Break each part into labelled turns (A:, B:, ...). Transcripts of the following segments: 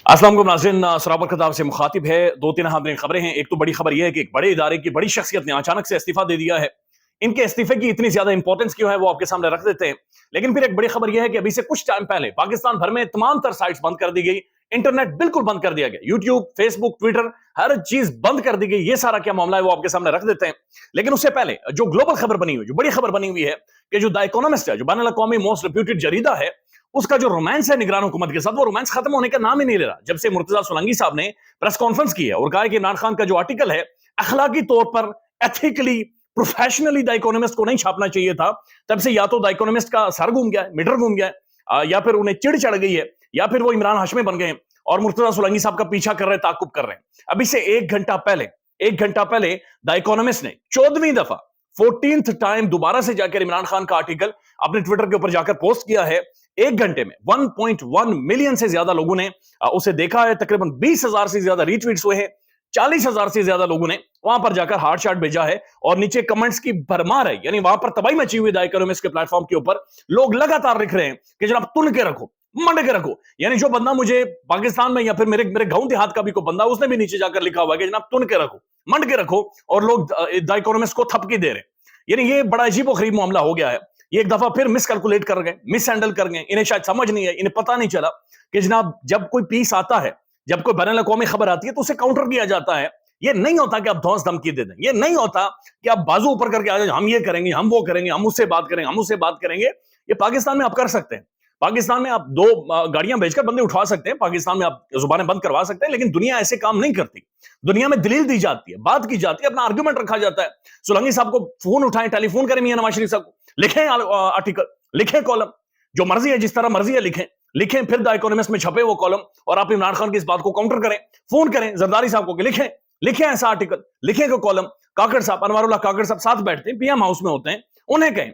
A: अस्सलाम वालेकुम नाज़रीन, सराबर खताब से मुखातिब है। दो तीन अहम खबरें हैं। एक तो बड़ी खबर यह है कि एक बड़े इदारे की बड़ी शख्सियत ने अचानक से इस्तीफा दे दिया है। इनके इस्तीफे की इतनी ज्यादा इंपॉर्टेंस क्यों है वो आपके सामने रख देते हैं। लेकिन फिर एक बड़ी खबर यह है कि अभी से कुछ टाइम पहले पाकिस्तान भर में तमाम तर साइट्स बंद कर दी गई, इंटरनेट बिल्कुल बंद कर दिया गया, यूट्यूब, फेसबुक, ट्विटर, हर चीज बंद कर दी गई। ये सारा क्या मामला है वो आपके सामने रख देते हैं। लेकिन उससे पहले जो ग्लोबल खबर बनी हुई, जो बड़ी खबर बनी हुई है कि जो द इकोनॉमिस्ट है, जो बैनुल अक़वामी मोस्ट रेप्यूटेड जरीदा है, उसका जो रोमांस है निगरान हुकूमत के साथ, वो रोमांस खत्म होने का नाम ही नहीं ले रहा। जब से मुर्तजा सोलंकी साहब ने प्रेस कॉन्फ्रेंस की है और कहा है कि इमरान खान का जो आर्टिकल है अखलाकी तौर पर, एथिकली, प्रोफेशनली द इकोनॉमिस्ट को नहीं छापना चाहिए था, तब से या तो द इकोनॉमिस्ट का सर घूम गया है, मीटर घूम गया है, या फिर उन्हें चिड़ चढ़ गई है, या फिर वो इमरान हाशमी बन गए हैं और मुर्तजा सोलंकी साहब का पीछा कर रहे हैं, ताकुब कर रहे हैं। अभी से एक घंटा पहले द इकोनॉमिस्ट ने 14वीं दफा, 14th टाइम दोबारा से जाकर इमरान खान का आर्टिकल अपने ट्विटर के ऊपर जाकर पोस्ट किया है। एक घंटे में 1.1 मिलियन से ज्यादा लोगों ने उसे देखा है। तकरीबन 20,000 से ज्यादा रीट्वीट्स हुए हैं। 40,000 से ज्यादा लोगों ने वहां पर जाकर हार्ट चार्ट भेजा है और नीचे कमेंट्स की भरमार है। यानी वहां पर तबाही मची हुई द इकोनॉमिस्ट के प्लेटफॉर्म के ऊपर लोग लगातार लिख रहे हैं कि जनाब तुन के रखो, मंड के रखो। यानी जो बंदा मुझे पाकिस्तान में या फिर मेरे मेरे गांव देहात का भी कोई बंदा, उसने भी नीचे जाकर लिखा हुआ है कि जनाब तुन के रखो, मंड के रखो, और लोग द इकोनॉमिस्ट को थपकी दे रहे हैं। यानी ये बड़ा अजीब और गरीब मामला हो गया है। ये एक दफा फिर मिस कैलकुलेट कर गए, मिस हैंडल कर गए। इन्हें शायद समझ नहीं है, इन्हें पता नहीं चला कि जनाब जब कोई पीस आता है, जब कोई बैनुल अक़वामी खबर आती है तो उसे काउंटर किया जाता है। ये नहीं होता कि आप धौंस धमकी दे दें, ये नहीं होता कि आप बाजू ऊपर करके आ जाए, हम ये करेंगे, हम वो करेंगे, हम उससे बात करेंगे, हम उससे बात करेंगे। ये पाकिस्तान में आप कर सकते हैं। पाकिस्तान में आप दो गाड़ियां भेजकर बंदे उठवा सकते हैं, पाकिस्तान में आप जुबानें बंद करवा सकते हैं, लेकिन दुनिया ऐसे काम नहीं करती। दुनिया में दलील दी जाती है, बात की जाती है, अपना आर्गुमेंट रखा जाता है। सोलंकी साहब को फोन उठाएं, टेलीफोन करें मियां नवाज शरीफ साहब को, लिखें आर्टिकल, लिखें कॉलम, जो मर्जी है, जिस तरह मर्जी है लिखें, लिखें, फिर द इकोनॉमिस्ट में छपे वो कॉलम, और आप इमरान खान की इस बात को काउंटर करें। फोन करें जरदारी साहब को, लिखें लिखें ऐसा आर्टिकल, लिखें को कॉलम। काकड़ साहब, अनवारुल्लाह काकड़ साहब साथ बैठते हैं, पीएम हाउस में होते हैं, उन्हें कहें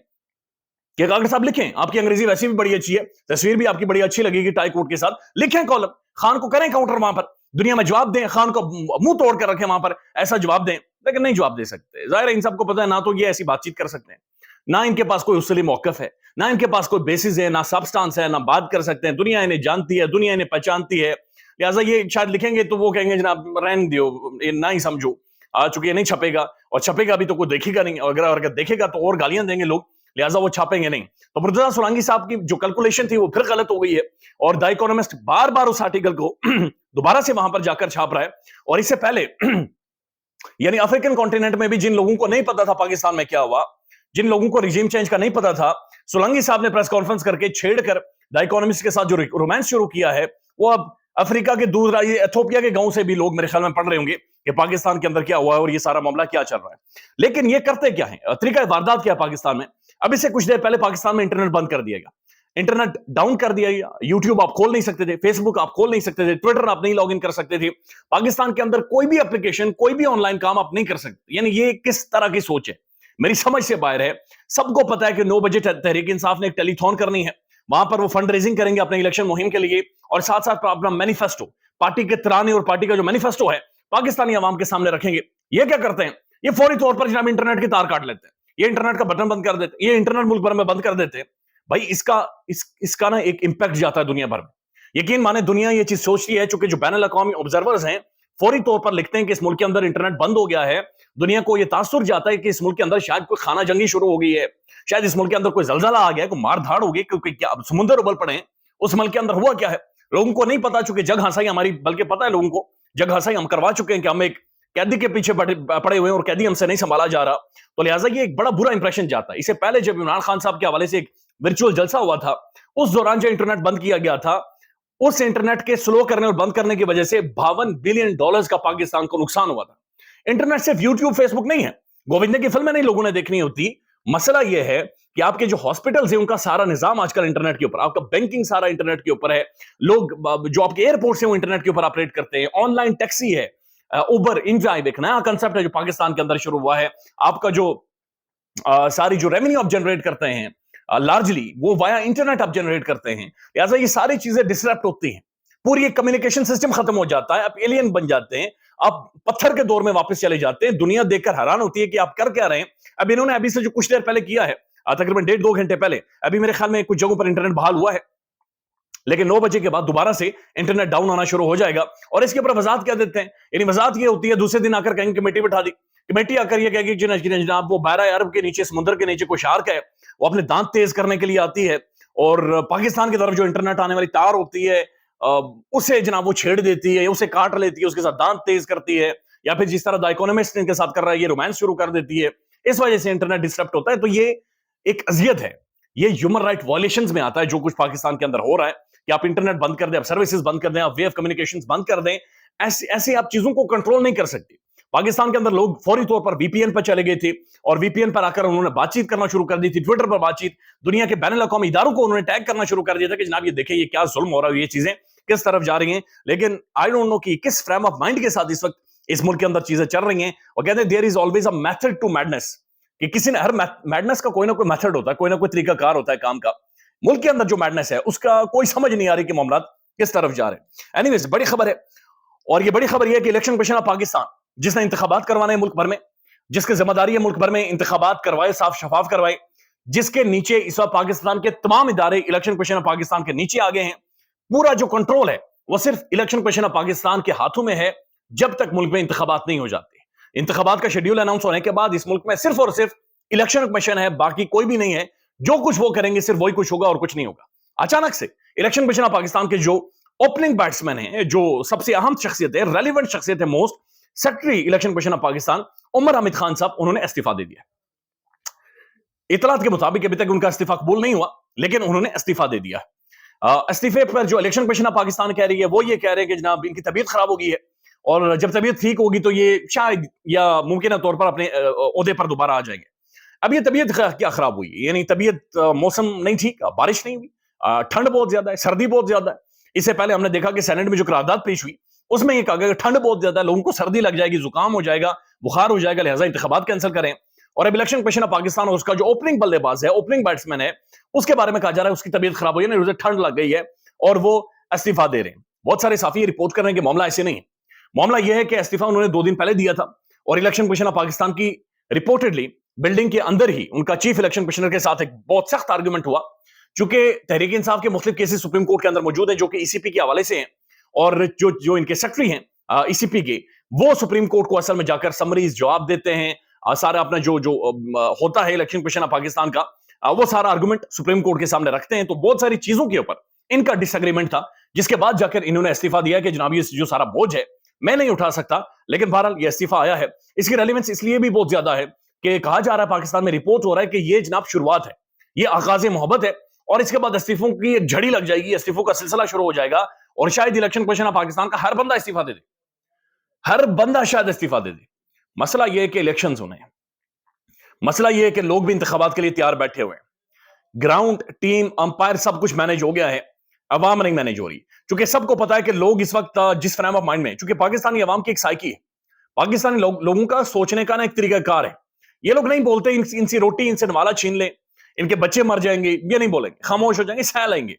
A: कि काकड़ साहब लिखें, आपकी अंग्रेजी वैसे भी बड़ी अच्छी है, तस्वीर भी आपकी बड़ी अच्छी लगेगी टाई कोट के साथ, लिखें कॉलम, खान को करें काउंटर, वहां पर दुनिया में जवाब दें, खान को मुंह तोड़ कर रखें, वहां पर ऐसा जवाब दें। लेकिन नहीं जवाब दे सकते, जाहिर है इन सबको पता है ना तो ये ऐसी बातचीत कर सकते हैं, ना इनके पास कोई उसली मौकफ है, ना इनके पास कोई बेसिस है, ना सबस्टांस है, ना बात कर सकते हैं। दुनिया इन्हें जानती है, दुनिया इन्हें पहचानती है, लिहाजा ये शायद लिखेंगे तो वो कहेंगे जनाब रहने दियो, ये ना ही समझो, चूंकि ये नहीं छपेगा, और छपेगा भी तो कोई देखेगा नहीं, अगर देखेगा तो और गालियां देंगे लोग, लिहाजा वो छापेंगे नहीं। तो मुर्तजा सोलंकी साहब की जो कैलकुलेशन थी वो फिर गलत हो गई है, और द इकोनॉमिस्ट बार बार उस आर्टिकल को दोबारा से वहां पर जाकर छाप रहा है। और इससे पहले यानी अफ्रीकन कॉन्टिनेंट में भी जिन लोगों को नहीं पता था पाकिस्तान में क्या हुआ, जिन लोगों को रिजीम चेंज का नहीं पता था, सोलंकी साहब ने प्रेस कॉन्फ्रेंस करके छेड़कर द इकोनॉमिस्ट के साथ जो रोमांस शुरू किया है, वो अब अफ्रीका के दूर एथोपिया के गांव से भी लोग मेरे ख्याल में पढ़ रहे होंगे कि पाकिस्तान के अंदर क्या हुआ है और ये सारा मामला क्या चल रहा है। लेकिन ये करते क्या है, तरीका वारदात क्या है पाकिस्तान में। अभी से कुछ देर पहले पाकिस्तान में इंटरनेट बंद कर दिया गया, इंटरनेट डाउन कर दिया गया, यूट्यूब आप खोल नहीं सकते थे, फेसबुक आप खोल नहीं सकते थे, ट्विटर आप नहीं लॉग इन कर सकते थे, पाकिस्तान के अंदर कोई भी एप्लीकेशन, कोई भी ऑनलाइन काम आप नहीं कर सकते। यानी ये किस तरह की सोच है, मेरी समझ से बाहर है। सबको पता है कि 9 बजे तहरीक इंसाफ ने एक टेलीथॉन करनी है, वहां पर वो फंड रेजिंग करेंगे अपने इलेक्शन मुहिम के लिए, और साथ साथ अपना मैनिफेस्टो, पार्टी के तराने और पार्टी का जो मैनिफेस्टो है पाकिस्तानी आवाम के सामने रखेंगे। ये क्या करते हैं, ये फौरी तौर पर जनाब इंटरनेट की तार काट लेते हैं, ये इंटरनेट का बटन बंद कर देते हैं, ये इंटरनेट मुल्क भर में बंद कर देते हैं। भाई इसका ना एक इंपैक्ट जाता है दुनिया भर में। यकीन माने दुनिया ये चीज सोचती है, चूंकि जो बैनुल अक़वामी ऑब्जर्वर्स हैं फौरी तौर पर लिखते हैं कि इस मुल्क के अंदर इंटरनेट बंद हो गया है, दुनिया को यह तासुर जाता है कि इस मुल्क के अंदर शायद कोई खाना जंगी शुरू हो गई है, शायद इस मुल्क के अंदर कोई जलजला आ गया है, कोई मार धाड़ हो गई, क्योंकि क्या समुद्र उबल पड़े हैं, उस मुल्क के अंदर हुआ क्या है लोगों को नहीं पता। चूंकि जग हंसाई हमारी, बल्कि पता है लोगों को, जग हंसाई हम करवा चुके हैं कि हम एक कैदी के पीछे पड़े हुए हैं और कैदी हमसे नहीं संभाला जा रहा, तो लिहाजा ये एक बड़ा बुरा इंप्रेशन जाता है। इससे पहले जब इमरान खान साहब के हवाले से एक वर्चुअल जलसा हुआ था, उस दौरान जो इंटरनेट बंद किया गया था, उस इंटरनेट के स्लो करने और बंद करने की वजह से $52 बिलियन का पाकिस्तान को नुकसान हुआ था। इंटरनेट सिर्फ यूट्यूब फेसबुक नहीं है, गोविंदा की फिल्में नहीं लोगों ने देखनी होती। मसला यह है कि आपके जो हॉस्पिटल्स हैं उनका सारा निजाम आजकल इंटरनेट के ऊपर, आपका बैंकिंग सारा इंटरनेट के ऊपर है, लोग जो आपके एयरपोर्ट हैं वो इंटरनेट के ऊपर ऑपरेट करते हैं, ऑनलाइन टैक्सी है, उबर, इंजॉय, एक नया कंसेप्ट है जो पाकिस्तान के अंदर शुरू हुआ है। आपका जो सारी जो रेवेन्यू आप जनरेट करते हैं लार्जली वो वाया इंटरनेट आप जनरेट करते हैं, लिहाजा ये सारी चीजें डिसरप्ट होती हैं, पूरी एक कम्युनिकेशन सिस्टम खत्म हो जाता है, आप एलियन बन जाते हैं, आप पत्थर के दौर में वापस चले जाते हैं। दुनिया देखकर हैरान होती है कि आप कर क्या रहे हैं। अब इन्होंने अभी से जो कुछ देर पहले किया है, तकरीबन 1.5-2 घंटे पहले, अभी मेरे ख्याल में कुछ जगहों पर इंटरनेट बहाल हुआ है, لیکن 9 بجے کے بعد دوبارہ سے انٹرنیٹ ڈاؤن ہونا شروع ہو جائے گا. اور اس کے اوپر وضاحت کیا دیتے ہیں, یعنی وضاحت یہ ہوتی ہے دوسرے دن آ کر کہیں کمیٹی بٹھا دی, کمیٹی آ کر یہ کہے گی جناب وہ 12 ارب کے نیچے سمندر کے نیچے کوئی شارک ہے, وہ اپنے دانت تیز کرنے کے لیے آتی ہے اور پاکستان کی طرف جو انٹرنیٹ آنے والی تار ہوتی ہے اسے جناب وہ چھیڑ دیتی ہے, اسے کاٹ لیتی ہے, اس کے ساتھ دانت تیز کرتی ہے, یا پھر جس طرح دا اکونومسٹ ان کے ساتھ کر رہا ہے یہ رومانس شروع کر دیتی ہے. اس وجہ سے انٹرنیٹ ڈسٹرپٹ ہوتا ہے. تو یہ ایک اذیت ہے, یہ ہیومن رائٹ وائلیشنز میں آتا ہے جو کچھ پاکستان کے اندر ہو رہا ہے کہ آپ انٹرنیٹ بند کر دیں, آپ سروسز بند کر دیں, آپ وے آف کمیونیکیشنز بند کر دیں. ایسے آپ چیزوں کو کنٹرول نہیں کر سکتے. پاکستان کے اندر لوگ فوری طور پر وی پی این پر چلے گئے تھے اور وی پی این پر آ کر انہوں نے بات چیت کرنا شروع کر دی تھی, ٹویٹر پر بات چیت, دنیا کے بین الاقوامی اداروں کو انہوں نے ٹیگ کرنا شروع کر دیا تھا کہ جناب یہ دیکھیں یہ کیا ظلم ہو رہا ہے, یہ چیزیں کس طرف جا رہی ہیں. لیکن آئی ڈونٹ نو کہ کس فریم آف مائنڈ کے ساتھ اس وقت اس ملک کے اندر چیزیں چل رہی ہیں, اور کہتے ہیں there is always a method to madness, کہ کسی نے ہر میڈنس کا کوئی نہ کوئی میتھڈ ہوتا ہے, کوئی نہ کوئی طریقہ کار ہوتا ہے کام کا. ملک کے اندر جو میڈنس ہے اس کا کوئی سمجھ نہیں آ رہی کہ معاملات کس طرف جا رہے ہیں. اینی ویز بڑی خبر ہے, اور یہ بڑی خبر یہ ہے کہ الیکشن کمیشن آف پاکستان جس نے انتخابات کروانے ہیں ملک بھر میں, جس کی ذمہ داری ہے ملک بھر میں انتخابات کروائے, صاف شفاف کروائے, جس کے نیچے اس وقت پاکستان کے تمام ادارے الیکشن کمیشن آف پاکستان کے نیچے آ گئے ہیں. پورا جو کنٹرول ہے وہ صرف الیکشن کمیشن آف پاکستان کے ہاتھوں میں ہے جب تک ملک میں انتخابات نہیں ہو جاتے. انتخابات کا شیڈیول اناؤنس ہونے کے بعد اس ملک میں صرف اور صرف الیکشن کمیشن ہے, باقی کوئی بھی نہیں ہے. جو کچھ وہ کریں گے صرف وہی کچھ ہوگا اور کچھ نہیں ہوگا. اچانک سے الیکشن کمیشن آف پاکستان کے جو اوپننگ بیٹسمین ہیں, جو سب سے اہم شخصیت ہے, ریلیونٹ شخصیت ہے, most secretary Election Commission of Pakistan Umar Hamid Khan صاحب, انہوں نے استعفیٰ دے دیا. اطلاعات کے مطابق ابھی تک ان کا استعفیٰ قبول نہیں ہوا, لیکن انہوں نے استعفیٰ دے دیا. استعفے پر جو الیکشن کمیشن آف پاکستان کہہ رہی ہے وہ یہ کہہ رہے ہیں کہ جناب ان کی طبیعت خراب ہو گئی ہے, اور جب طبیعت ٹھیک ہوگی تو یہ شاید یا ممکنہ طور پر اپنے عہدے پر دوبارہ آ جائیں گے. اب یہ طبیعت کیا خراب ہوئی ہے, یعنی طبیعت موسم نہیں ٹھیک, بارش نہیں ہوئی, ٹھنڈ بہت زیادہ ہے, سردی بہت زیادہ ہے. اس سے پہلے ہم نے دیکھا کہ سینٹ میں جو قرارداد پیش ہوئی اس میں یہ کہا گیا کہ ٹھنڈ بہت زیادہ ہے, لوگوں کو سردی لگ جائے گی, زکام ہو جائے گا, بخار ہو جائے گا, لہٰذا انتخابات کینسل کریں. اور اب الیکشن کمیشن آف پاکستان اور اس کا جو اوپننگ بلے باز ہے, اوپننگ بیٹسمین ہے, اس کے بارے میں کہا جا رہا ہے اس کی طبیعت خراب ہوئی ہے, اسے ٹھنڈ لگ گئی ہے اور وہ استعفیٰ دے رہے ہیں. بہت سارے صحافی رپورٹ کر رہے ہیں کہ معاملہ ایسے نہیں ہے. معاملہ یہ ہے کہ استعفیٰ انہوں نے 2 دن پہلے دیا تھا, اور الیکشن کمیشن آف پاکستان کی رپورٹڈلی بلڈنگ کے اندر ہی ان کا چیف الیکشن کمشنر کے ساتھ ایک بہت سخت آرگومنٹ ہوا, چونکہ تحریک انصاف کے مختلف کیسز سپریم کورٹ کے اندر موجود ہیں جو کہ ای سی پی کے حوالے سے ہیں, اور جو ان کے سیکرٹری ہیں ای سی پی کے, وہ سپریم کورٹ کو اصل میں جا کر سمریز جواب دیتے ہیں, سارا اپنا جو ہوتا ہے الیکشن کمیشن آف پاکستان کا وہ سارا آرگومنٹ سپریم کورٹ کے سامنے رکھتے ہیں. تو بہت ساری چیزوں کے اوپر ان کا ڈس ایگریمنٹ تھا, جس کے بعد جا کر انہوں نے استعفیٰ دیا کہ جناب یہ جو سارا بوجھ ہے میں نہیں اٹھا سکتا. لیکن بہرحال یہ استعفیٰ آیا ہے. اس کی ریلیونس اس لیے بھی بہت زیادہ ہے کہ کہا جا رہا ہے, پاکستان میں رپورٹ ہو رہا ہے کہ یہ جناب شروعات ہے, یہ آغاز محبت ہے, اور اس کے بعد استعفوں کی ایک جھڑی لگ جائے گی, استعفوں کا سلسلہ شروع ہو جائے گا, اور شاید الیکشن کمیشن آف پاکستان کا ہر بندہ استعفیٰ دے دے, ہر بندہ شاید استعفیٰ دے دے. مسئلہ یہ ہے کہ الیکشنز ہونے ہیں, مسئلہ یہ ہے کہ لوگ بھی انتخابات کے لیے تیار بیٹھے ہوئے ہیں, گراؤنڈ ٹیم امپائر سب کچھ مینج ہو گیا ہے, عوام نہیں مینج ہو رہی. چونکہ سب کو پتا ہے کہ لوگ اس وقت جس فریم آف مائنڈ میں, چونکہ پاکستانی عوام کی ایک سائیکی ہے, پاکستانی لوگوں کا سوچنے کا نا ایک طریقہ کار ہے. یہ لوگ نہیں بولتے ان سے روٹی, ان سے نوالا چھین لیں, ان کے بچے مر جائیں گے, یہ نہیں بولیں گے, خاموش ہو جائیں گے, سہ لیں گے,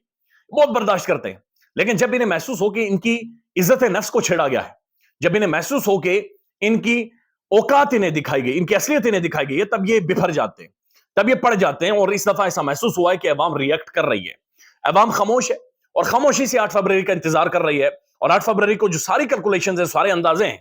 A: بہت برداشت کرتے ہیں. لیکن جب انہیں محسوس ہو کہ ان کی عزت نفس کو چھیڑا گیا ہے, جب انہیں محسوس ہو کہ ان کی اوقات انہیں دکھائی گئی, ان کی اصلیت انہیں دکھائی گئی ہے, تب یہ بفر جاتے ہیں, تب یہ پڑ جاتے ہیں. اور اس دفعہ ایسا محسوس ہوا ہے کہ عوام ریئیکٹ کر رہی ہے, عوام خاموش ہے, اور خاموشی سے 8 فروری کا انتظار کر رہی ہے. اور 8 فروری کو جو ساری کیلکولیشنز ہیں, سارے اندازے ہیں,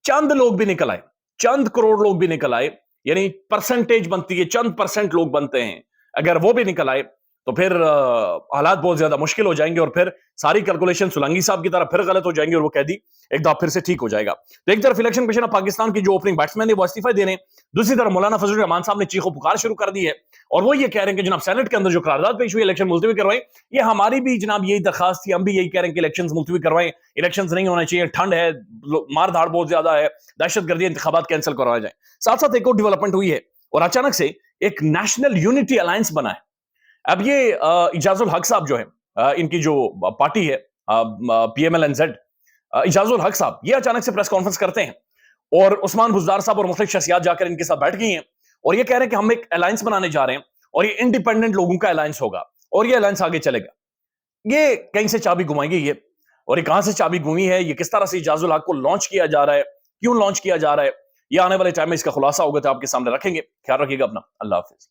A: چند لوگ بھی نکل آئے, چند کروڑ لوگ بھی نکل آئے, یعنی پرسنٹیج بنتی ہے, چند پرسنٹ لوگ بنتے ہیں, اگر وہ بھی نکل آئے تو پھر حالات بہت زیادہ مشکل ہو جائیں گے, اور پھر ساری کیلکولیشن سلنگی صاحب کی طرح پھر غلط ہو جائیں گے, اور وہ قیدی ایک دفعہ پھر سے ٹھیک ہو جائے گا. تو ایک طرف الیکشن کمیشن آف پاکستان کی جو اوپننگ بیٹسمین ہے وہ استعفیٰ دے رہے ہیں, دوسری طرف مولانا فضل الرحمان صاحب نے چیخ و پکار شروع کر دی ہے, اور وہ یہ کہہ رہے ہیں کہ جناب سینٹ کے اندر جو قرارداد پیش ہوئی الیکشن ملتوی کروائیں. یہ ہماری بھی جناب یہی درخواست تھی, ہم بھی یہی کہہ رہے ہیں کہ الیکشنز ملتوی کروائیں, الیکشنز نہیں ہونے چاہیے, ٹھنڈ ہے, مار دھاڑ بہت زیادہ ہے, دہشت گردی, انتخابات کینسل کروائے جائیں. ساتھ ساتھ ایک اور ڈیولپمنٹ ہوئی ہے, اور اچانک سے ایک نیشنل یونٹی الائنس بنا ہے. اب یہ اعجاز الحق صاحب جو ہے, ان کی جو پارٹی ہے P M L N Z, Ijaz ulHaq صاحب یہ اچانک سے پریس کانفرنس کرتے ہیں, اور عثمان بزدار صاحب اور مختلف شخصیات جا کر ان کے ساتھ بیٹھ گئی ہیں, اور یہ کہہ رہے ہیں کہ ہم ایک الائنس بنانے جا رہے ہیں, اور یہ انڈیپینڈنٹ لوگوں کا الائنس ہوگا, اور یہ الائنس آگے چلے گا. یہ کہیں سے چابی گھمائیں گے یہ, اور یہ کہاں سے چابی گھومی ہے, یہ کس طرح سے اعجاز الحق کو لانچ کیا جا رہا ہے, کیوں لانچ کیا جا رہا ہے, یہ آنے والے ٹائم میں اس کا خلاصہ ہوگا تو آپ کے سامنے رکھیں گے. خیال رکھیے گا اپنا, اللہ حافظ.